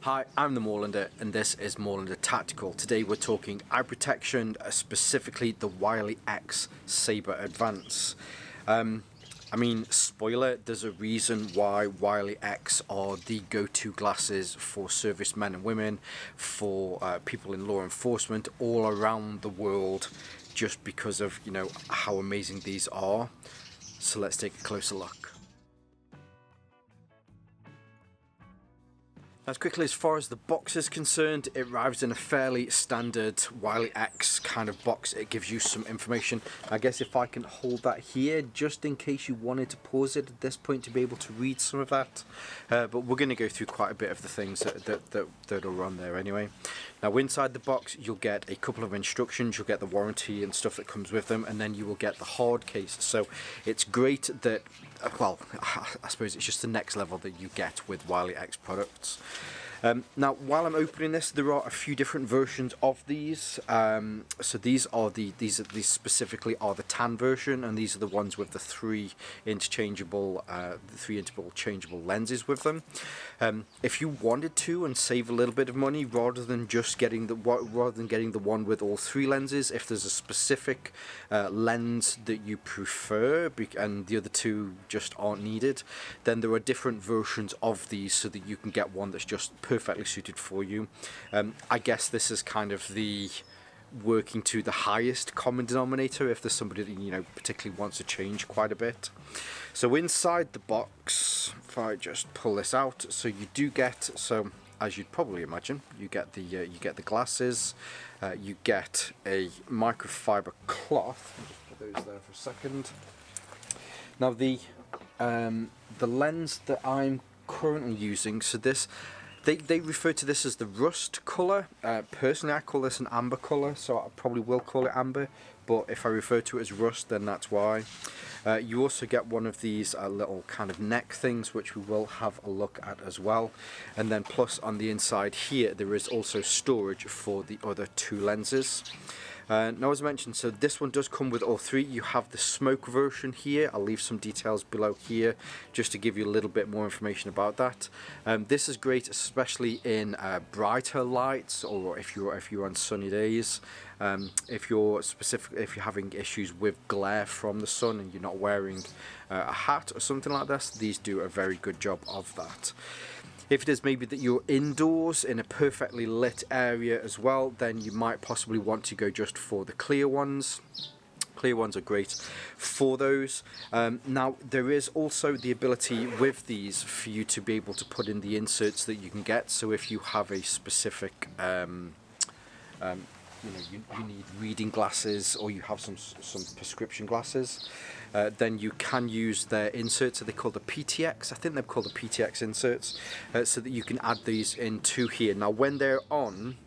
Hi, I'm the Moorlander and this is Moorlander Tactical. Today we're talking eye protection, specifically the Wiley X Saber Advanced. I mean, spoiler, there's a reason why Wiley X are the go-to glasses for servicemen and women, for people in law enforcement all around the world, just because of, you know, how amazing these are. So let's take a closer look. As quickly as far as the box is concerned, it arrives in a fairly standard Wiley X kind of box. It gives you some information. I guess if I can hold that here, just in case you wanted to pause it at this point to be able to read some of that. But we're going to go through quite a bit of the things that'll run there anyway. Now inside the box, you'll get a couple of instructions. You'll get the warranty and stuff that comes with them, and then you will get the hard case. So it's great that, well, I suppose it's just the next level that you get with Wiley X products. Now, while I'm opening this, there are a few different versions of these. So these specifically are the tan version, and these are the ones with the three interchangeable changeable lenses with them. If you wanted to and save a little bit of money, rather than getting the one with all three lenses, if there's a specific lens that you prefer and the other two just aren't needed, then there are different versions of these so that you can get one that's just perfectly suited for you. I guess this is kind of the working to the highest common denominator if there's somebody that, you know, particularly wants to change quite a bit. So inside the box, if I just pull this out, so you do get, so as you'd probably imagine, you get the glasses, you get a microfiber cloth. I'll just put those there for a second. Now the lens that I'm currently using, so this, they refer to this as the rust colour. Personally, I call this an amber colour, so I probably will call it amber, but if I refer to it as rust, then that's why. You also get one of these little kind of neck things, which we will have a look at as well. And then plus on the inside here, there is also storage for the other two lenses. Now, as I mentioned, so this one does come with all three. You have the smoke version here. I'll leave some details below here just to give you a little bit more information about that. This is great, especially in brighter lights, or if you're on sunny days. If you're having issues with glare from the sun and you're not wearing a hat or something like this, these do a very good job of that. If it is maybe that you're indoors in a perfectly lit area as well, then you might possibly want to go just for the clear ones. Clear ones are great for those. Now, there is also the ability with these for you to be able to put in the inserts that you can get. So if you have a specific you need reading glasses, or you have some prescription glasses, then you can use their inserts. So they call the PTX. I think they're called the PTX inserts, so that you can add these into here. Now, when they're on,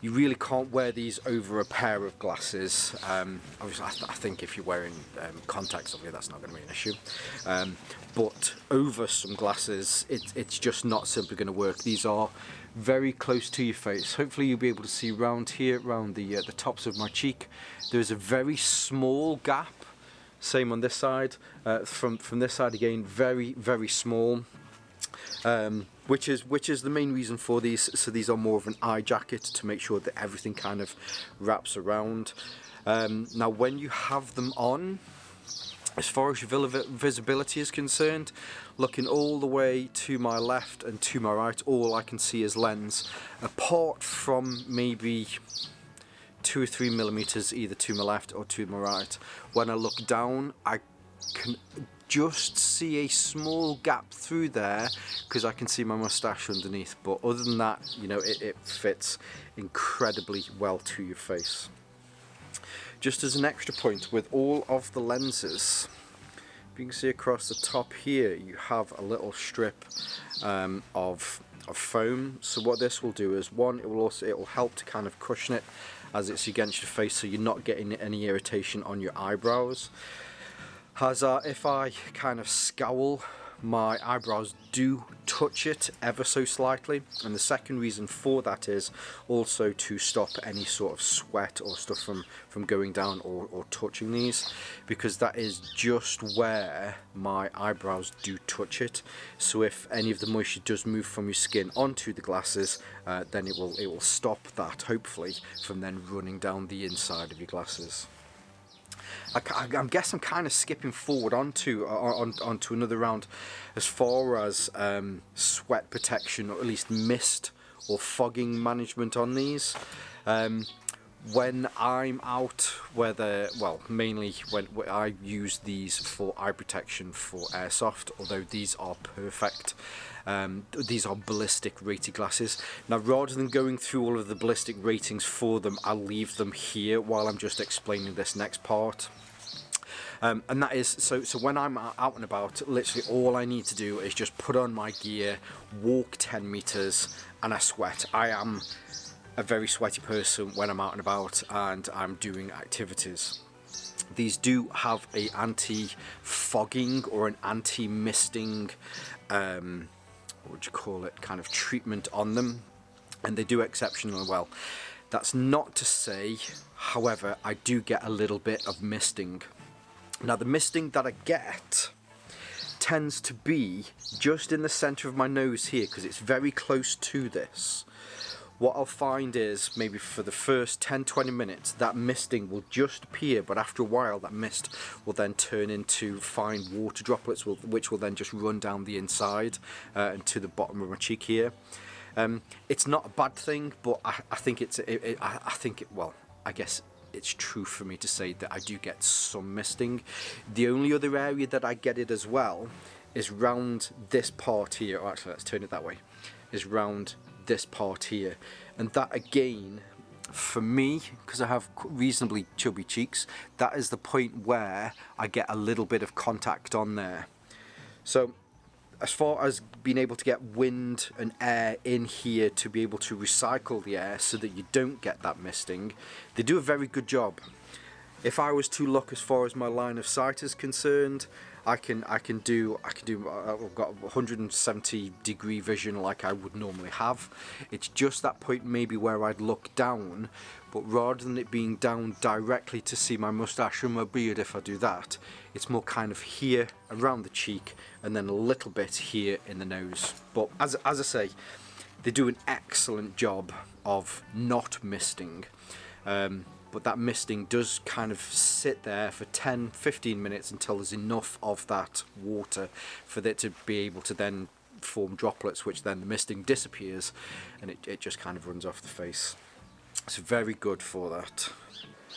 you really can't wear these over a pair of glasses. Obviously, I think if you're wearing contacts, obviously that's not going to be an issue. But over some glasses, it's just not simply going to work. These are very close to your face. Hopefully you'll be able to see around here, around the tops of my cheek. There's a very small gap. Same on this side. From this side again, very, very small. Which is the main reason for these. So these are more of an eye jacket to make sure that everything kind of wraps around. Now, when you have them on, as far as your visibility is concerned, looking all the way to my left and to my right, all I can see is lens, apart from maybe 2 or 3 millimeters either to my left or to my right. When I look down, I can just see a small gap through there because I can see my mustache underneath, but other than that, you know, it fits incredibly well to your face. Just as an extra point, with all of the lenses, if you can see across the top here, you have a little strip of foam. So what this will do is, one, it will help to kind of cushion it as it's against your face, so you're not getting any irritation on your eyebrows. If I kind of scowl my eyebrows do touch it ever so slightly, and the second reason for that is also to stop any sort of sweat or stuff from going down or touching these, because that is just where my eyebrows do touch it. So if any of the moisture does move from your skin onto the glasses, then it will stop that, hopefully, from then running down the inside of your glasses. I guess I'm kind of skipping forward onto another round as far as sweat protection, or at least mist or fogging management on these. When I'm out, mainly when I use these for eye protection for airsoft, although these are perfect. These are ballistic rated glasses. Now, rather than going through all of the ballistic ratings for them, I'll leave them here while I'm just explaining this next part. And that is, so when I'm out and about, literally all I need to do is just put on my gear, walk 10 meters, and I sweat. I am a very sweaty person when I'm out and about and I'm doing activities. These do have a anti-fogging or an anti-misting, what would you call it, kind of treatment on them, and they do exceptionally well. That's not to say, however, I do get a little bit of misting. Now, the misting that I get tends to be just in the center of my nose here, because it's very close to this. What I'll find is, maybe for the first 10-20 minutes, that misting will just appear, but after a while that mist will then turn into fine water droplets, which will then just run down the inside and to the bottom of my cheek here. It's not a bad thing, but I think I guess it's true for me to say that I do get some misting. The only other area that I get it as well is round this part here. Oh, actually, let's turn it that way. Is round this part here, and that again, for me, because I have reasonably chubby cheeks, that is the point where I get a little bit of contact on there. So as far as being able to get wind and air in here to be able to recycle the air so that you don't get that misting, they do a very good job. If I was to look as far as my line of sight is concerned, I've got 170 degree vision like I would normally have. It's just that point maybe where I'd look down, but rather than it being down directly to see my moustache and my beard, if I do that, it's more kind of here around the cheek and then a little bit here in the nose. But as I say, they do an excellent job of not misting. But that misting does kind of sit there for 10-15 minutes until there's enough of that water for it to be able to then form droplets, which then the misting disappears and it just kind of runs off the face. It's very good for that.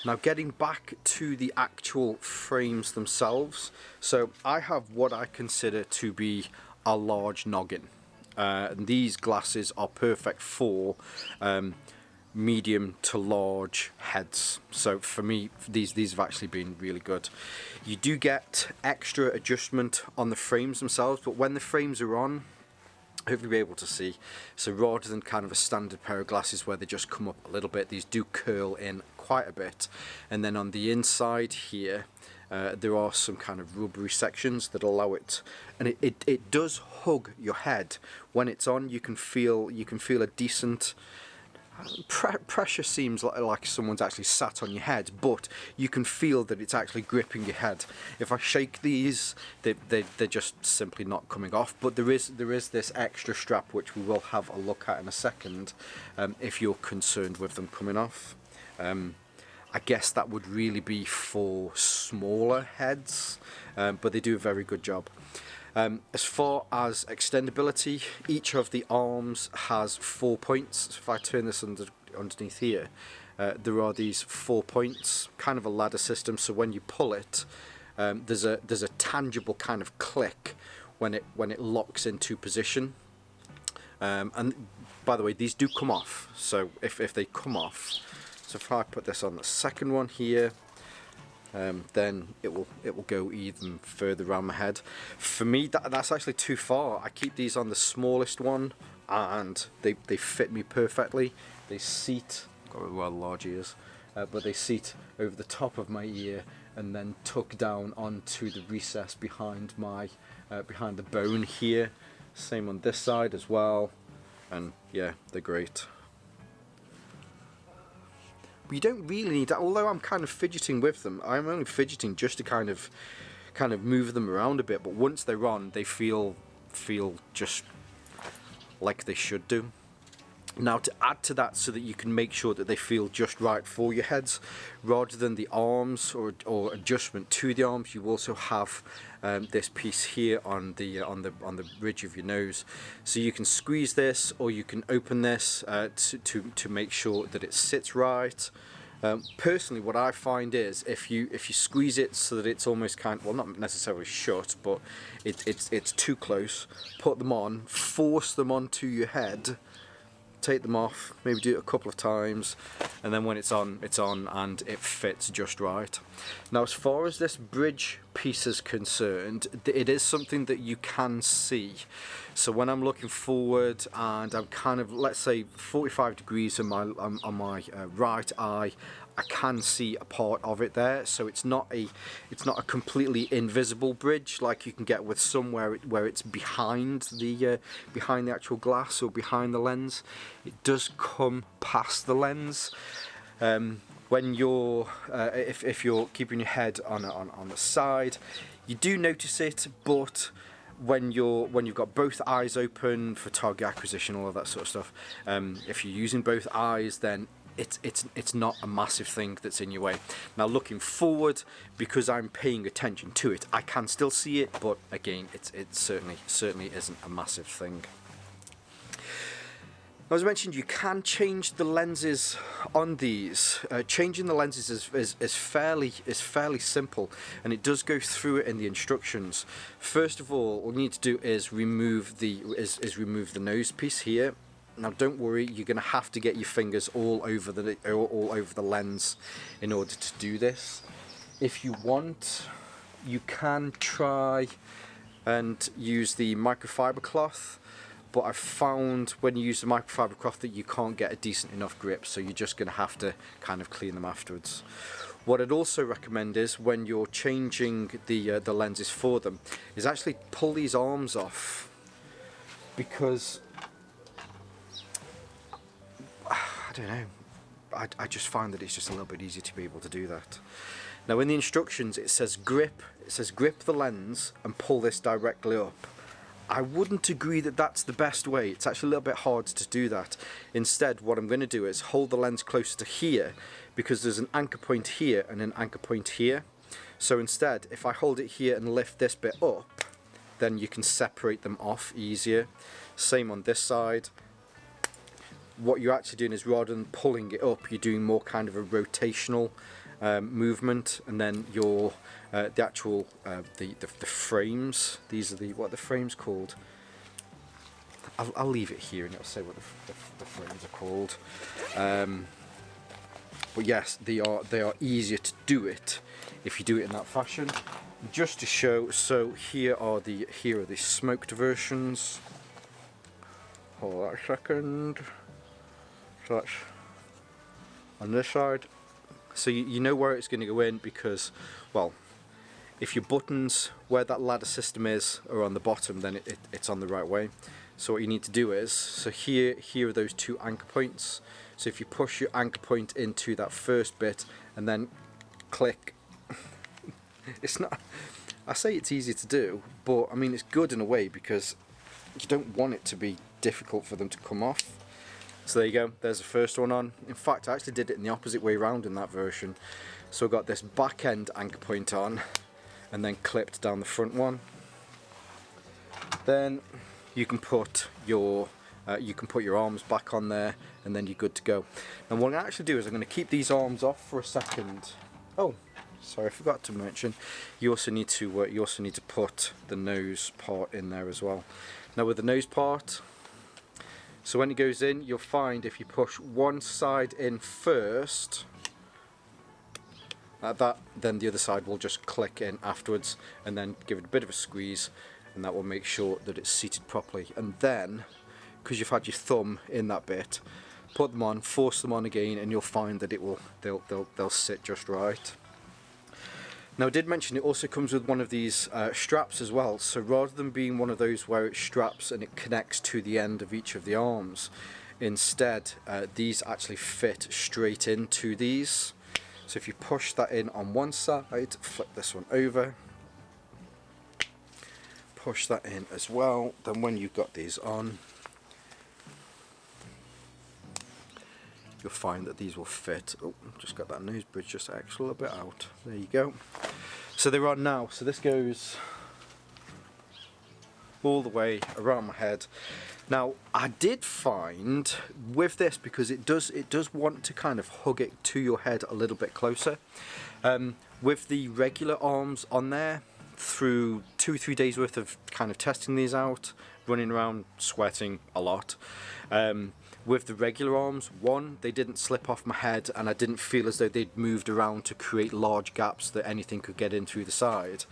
Now, getting back to the actual frames themselves, so I have what I consider to be a large noggin. And these glasses are perfect for medium to large heads. So for me, these have actually been really good. You do get extra adjustment on the frames themselves, but when the frames are on, hopefully you'll be able to see. So rather than kind of a standard pair of glasses where they just come up a little bit, these do curl in quite a bit. And then on the inside here, there are some kind of rubbery sections that allow it, and it does hug your head. When it's on, you can feel a decent pressure. Seems like someone's actually sat on your head, but you can feel that it's actually gripping your head. If I shake these, they're just simply not coming off. But there is this extra strap which we will have a look at in a second, if you're concerned with them coming off. I guess that would really be for smaller heads, but they do a very good job. As far as extendability, each of the arms has 4 points. So if I turn this underneath here, there are these 4 points, kind of a ladder system. So when you pull it, there's a tangible kind of click when it locks into position. And by the way, these do come off. So if they come off, so if I put this on the second one here, then it will go even further around my head. For me, that's actually too far. I keep these on the smallest one, and they fit me perfectly. They seat, got rather large ears, but they seat over the top of my ear and then tuck down onto the recess behind my behind the bone here. Same on this side as well, and yeah, they're great. But you don't really need that, although I'm kind of fidgeting with them. I'm only fidgeting just to kind of move them around a bit, but once they're on, they feel just like they should do. Now, to add to that, so that you can make sure that they feel just right for your heads, rather than the arms or adjustment to the arms, you also have this piece here on the ridge of your nose. So you can squeeze this, or you can open this to make sure that it sits right. Personally, what I find is if you squeeze it so that it's almost well, not necessarily shut, but it's too close, put them on, force them onto your head, take them off, maybe do it a couple of times, and then when it's on, and it fits just right. Now, as far as this bridge piece is concerned, it is something that you can see. So when I'm looking forward and I'm kind of, let's say, 45 degrees on my right eye, I can see a part of it there. So it's not a completely invisible bridge like you can get with somewhere where it's behind the actual glass or behind the lens. It does come past the lens. When you're if you're keeping your head on the side, you do notice it, but when you've got both eyes open for target acquisition, all of that sort of stuff, if you're using both eyes, then it's not a massive thing that's in your way. Now, looking forward, because I'm paying attention to it, I can still see it, but again, it certainly isn't a massive thing. As I mentioned, you can change the lenses on these. Changing the lenses is fairly simple, and it does go through it in the instructions. First of all you need to do is remove the nose piece here. Now, don't worry, you're going to have to get your fingers all over the lens in order to do this. If you want, you can try and use the microfiber cloth, but I've found when you use the microfiber cloth that you can't get a decent enough grip, so you're just going to have to kind of clean them afterwards. What I'd also recommend is, when you're changing the lenses for them, is actually pull these arms off, because I don't know, I just find that it's just a little bit easier to be able to do that. Now, in the instructions it says grip the lens and pull this directly up. I wouldn't agree that that's the best way. It's actually a little bit hard to do that. Instead, what I'm going to do is hold the lens closer to here, because there's an anchor point here and an anchor point here. So instead, if I hold it here and lift this bit up, then you can separate them off easier. Same on this side. What you're actually doing is, rather than pulling it up, you're doing more kind of a rotational movement, and then your the actual the frames. These are what are the frames called? I'll leave it here and it'll say what the frames are called. But yes, they are easier to do it if you do it in that fashion. Just to show, so here are the smoked versions. Hold on a second. So that's on this side. So you know where it's going to go in, because, well, if your buttons where that ladder system is are on the bottom, then it's on the right way. So what you need to do is, so here are those two anchor points. So if you push your anchor point into that first bit and then click, it's not, I say it's easy to do, but I mean it's good in a way, because you don't want it to be difficult for them to come off. So there you go, there's the first one on. In fact, I actually did it in the opposite way around in that version. So I got this back end anchor point on and then clipped down the front one. Then you can put your arms back on there, and then you're good to go. And what I'm going to actually do is I'm going to keep these arms off for a second. Oh, sorry, I forgot to mention, you also need to put the nose part in there as well. Now, with the nose part, so when it goes in, you'll find if you push one side in first, like that, then the other side will just click in afterwards, and then give it a bit of a squeeze, and that will make sure that it's seated properly. And then, because you've had your thumb in that bit, put them on, force them on again, and you'll find that they'll sit just right. Now I did mention it also comes with one of these straps as well, so rather than being one of those where it straps and it connects to the end of each of the arms, instead these actually fit straight into these. So if you push that in on one side, flip this one over, push that in as well, then when you've got these on, you'll find that these will fit. Oh, just got that nose bridge just extra a little bit out. There you go. So they're on now. So this goes all the way around my head. Now I did find with this, because it does want to kind of hug it to your head a little bit closer. With the regular arms on there, through 2-3 days worth of kind of testing these out, running around sweating a lot. With the regular arms, one, they didn't slip off my head, and I didn't feel as though they'd moved around to create large gaps that anything could get in through the side.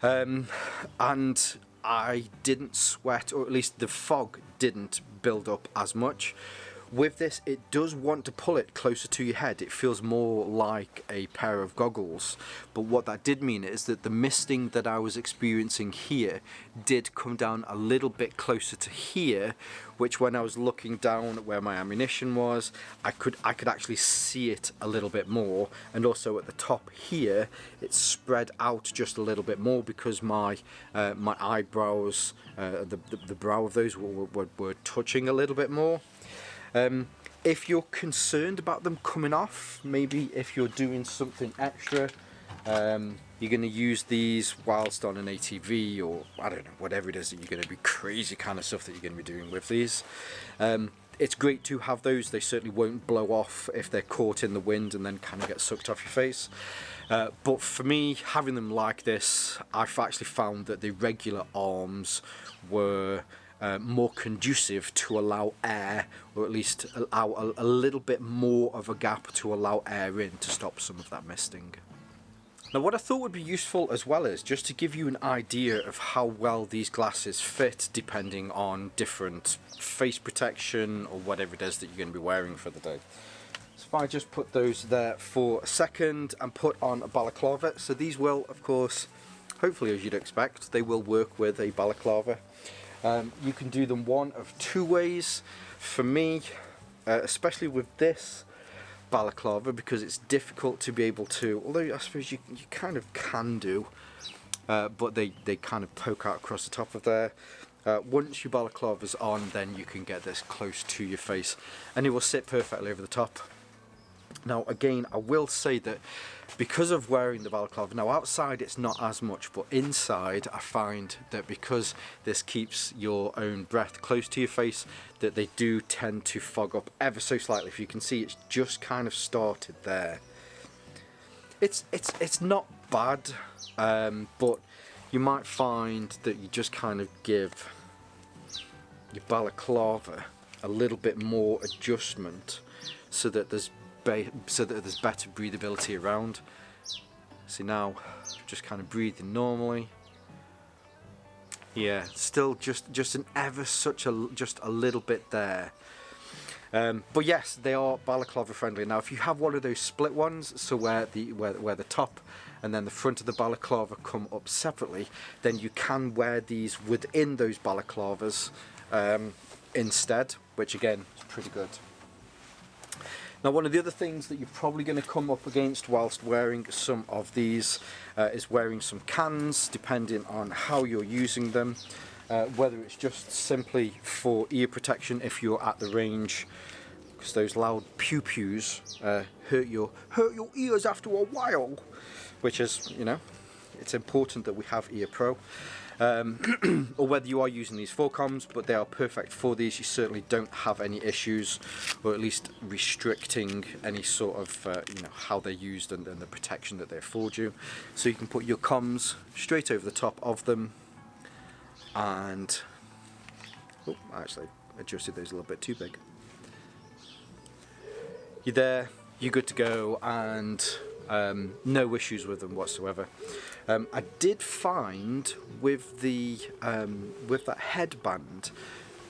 And I didn't sweat, or at least the fog didn't build up as much. With this, it does want to pull it closer to your head. It feels more like a pair of goggles. But what that did mean is that the misting that I was experiencing here did come down a little bit closer to here, which when I was looking down at where my ammunition was, I could actually see it a little bit more. And also at the top here, it spread out just a little bit more because my my eyebrows, the brow of those were touching a little bit more. If you're concerned about them coming off, maybe if you're doing something extra, you're going to use these whilst on an ATV, or I don't know, whatever it is that you're going to be crazy kind of stuff that you're going to be doing with these. It's great to have those. They certainly won't blow off if they're caught in the wind and then kind of get sucked off your face. But for me, having them like this, I've actually found that the regular arms were more conducive to allow air, or at least allow a little bit more of a gap to allow air in to stop some of that misting. Now what I thought would be useful as well is just to give you an idea of how well these glasses fit depending on different face protection or whatever it is that you're going to be wearing for the day. So if I just put those there for a second and put on a balaclava, so these will, of course, hopefully as you'd expect, they will work with a balaclava. You can do them one of two ways. For me, especially with this balaclava, because it's difficult to be able to, although I suppose you kind of can do, but they kind of poke out across the top of there. Once your balaclava's on, then you can get this close to your face and it will sit perfectly over the top. Now again, I will say that because of wearing the balaclava, now outside it's not as much, but inside I find that because this keeps your own breath close to your face, that they do tend to fog up ever so slightly. If you can see, it's just kind of started there. It's not bad, but you might find that you just kind of give your balaclava a little bit more adjustment so that there's better breathability around. See now, just kind of breathing normally. Yeah, still just an ever such a just a little bit there. But yes, they are balaclava friendly. Now, if you have one of those split ones, so where the top and then the front of the balaclava come up separately, then you can wear these within those balaclavas instead, which again is pretty good. Now, one of the other things that you're probably going to come up against whilst wearing some of these is wearing some cans, depending on how you're using them. Whether it's just simply for ear protection if you're at the range, because those loud pew-pews hurt your ears after a while, which is, you know, it's important that we have Ear Pro. Or whether you are using these for comms, but they are perfect for these. You certainly don't have any issues, or at least restricting any sort of you know, how they're used and the protection that they afford you. So you can put your comms straight over the top of them, and oh, I actually adjusted those a little bit too big. You're there, you're good to go, and no issues with them whatsoever. I did find with that headband,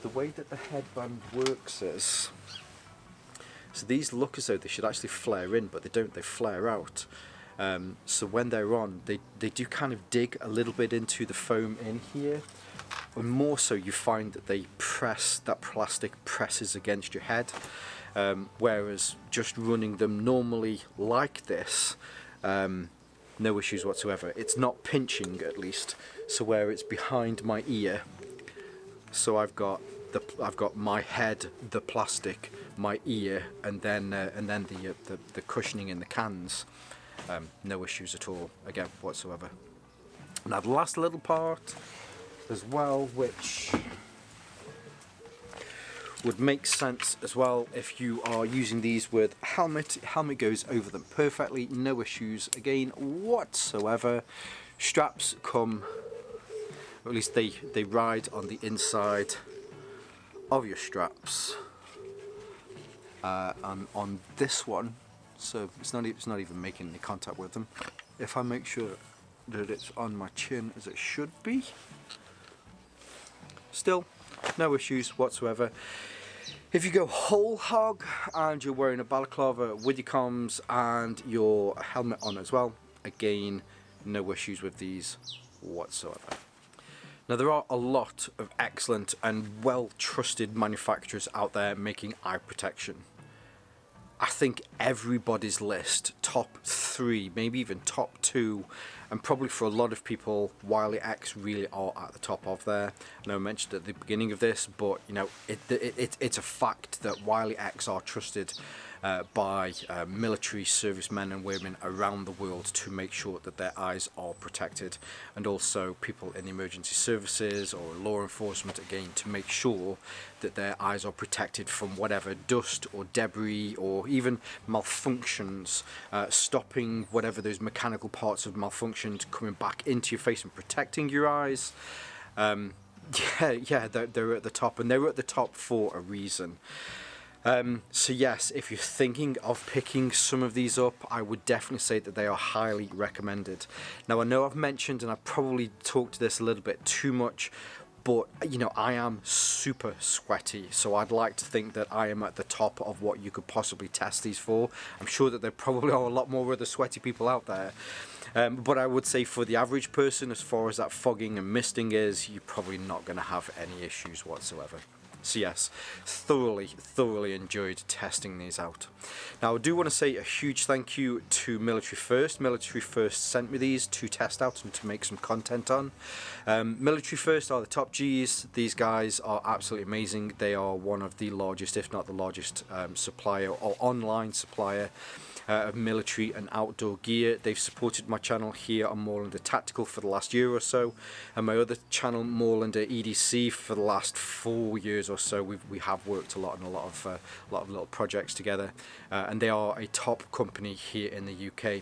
the way that the headband works is, So these look as though they should actually flare in, but they don't, they flare out. So when they're on, they do kind of dig a little bit into the foam in here. And more so, you find that they press, that plastic presses against your head. Whereas just running them normally like this, no issues whatsoever. It's not pinching, at least. So where it's behind my ear, so I've got my head, the plastic, my ear, and then the cushioning in the cans. No issues at all, again, whatsoever. Now the last little part as well, which would make sense as well if you are using these with helmet. Helmet goes over them perfectly, no issues again whatsoever. Straps come, or at least they ride on the inside of your straps. And on this one, so it's not even making any contact with them. If I make sure that it's on my chin as it should be, still no issues whatsoever. If you go whole hog and you're wearing a balaclava with your comms and your helmet on as well, again, no issues with these whatsoever. Now there are a lot of excellent and well trusted manufacturers out there making eye protection. I think everybody's list, top 3, maybe even top 2, and probably for a lot of people, Wiley X really are at the top of there. I know I mentioned at the beginning of this, but you know, it's a fact that Wiley X are trusted by military servicemen and women around the world to make sure that their eyes are protected, and also people in the emergency services or law enforcement, again, to make sure that their eyes are protected from whatever dust or debris or even malfunctions, stopping whatever those mechanical parts of malfunctioned coming back into your face and protecting your eyes. Yeah, they're at the top, and they're at the top for a reason. So yes, if you're thinking of picking some of these up, I would definitely say that they are highly recommended. Now I know I've mentioned, and I've probably talked this a little bit too much, but you know, I am super sweaty, so I'd like to think that I am at the top of what you could possibly test these for. I'm sure that there probably are a lot more other sweaty people out there. But I would say for the average person, as far as that fogging and misting is, you're probably not going to have any issues whatsoever. So yes, thoroughly enjoyed testing these out. Now I do want to say a huge thank you to Military First. Military First sent me these to test out and to make some content on. Military First are the top G's. These guys are absolutely amazing. They are one of the largest, if not the largest, supplier or online supplier of military and outdoor gear. They've supported my channel here on Moorlander Tactical for the last year or so, and my other channel, Moorlander EDC, for the last 4 years or so. We have worked a lot on a lot of little projects together, and they are a top company here in the UK.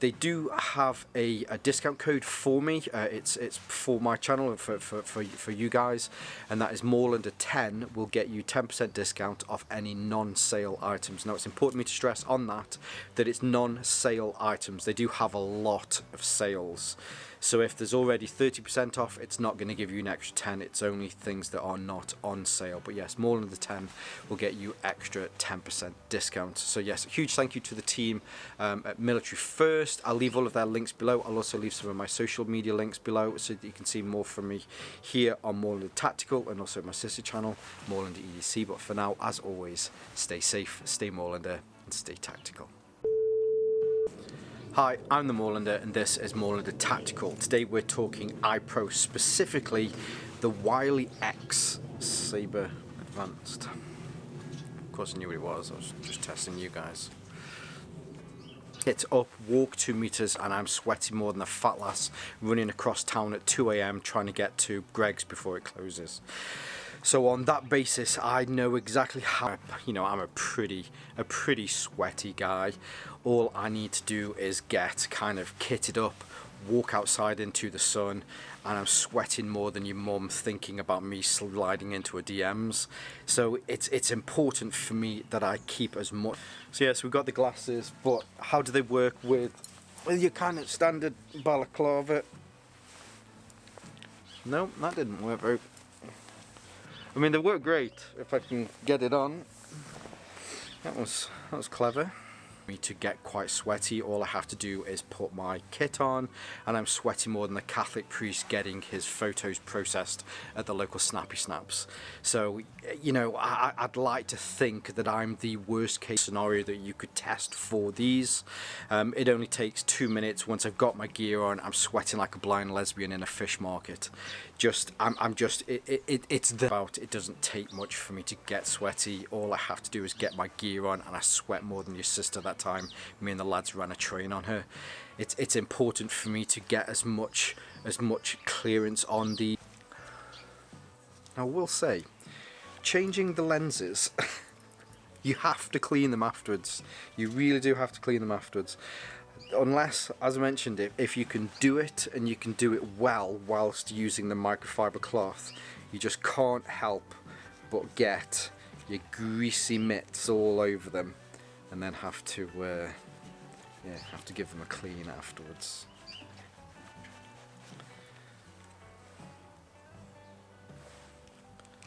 They do have a discount code for me. It's for my channel and for you guys, and that is Moorlander10 will get you 10% discount off any non-sale items. Now it's important for me to stress on that it's non-sale items. They do have a lot of sales. So if there's already 30% off, it's not going to give you an extra 10. It's only things that are not on sale. But yes, Moorlander 10 will get you extra 10% discount. So yes, a huge thank you to the team at Military First. I'll leave all of their links below. I'll also leave some of my social media links below so that you can see more from me here on Moorlander Tactical and also my sister channel, Moorlander EDC. But for now, as always, stay safe, stay Moorlander, and stay tactical. Hi, I'm the Moorlander and this is Moorlander Tactical. Today we're talking iPro, specifically the Wiley X Saber Advanced. Of course I knew what it was, I was just testing you guys. It's up, walk 2 meters, and I'm sweating more than a fat lass running across town at 2 AM trying to get to Greg's before it closes. So on that basis, I know exactly how, you know, I'm a pretty sweaty guy. All I need to do is get kind of kitted up, walk outside into the sun, and I'm sweating more than your mum thinking about me sliding into her DMs. So it's important for me that I keep as much. So yes, we've got the glasses, but how do they work with your kind of standard balaclava? No, that didn't work very. I mean, they work great if I can get it on. That was clever. Me to get quite sweaty, all I have to do is put my kit on, and I'm sweating more than the Catholic priest getting his photos processed at the local Snappy Snaps. So, you know, I'd like to think that I'm the worst case scenario that you could test for these. It only takes 2 minutes. Once I've got my gear on, I'm sweating like a blind lesbian in a fish market. It's about, it doesn't take much for me to get sweaty. All I have to do is get my gear on, and I sweat more than your sister that time. Me and the lads ran a train on her. It's important for me to get as much clearance on the. I will say, changing the lenses, you have to clean them afterwards. You really do have to clean them afterwards. Unless, as I mentioned, if you can do it and you can do it well whilst using the microfiber cloth, you just can't help but get your greasy mitts all over them, and then have to give them a clean afterwards.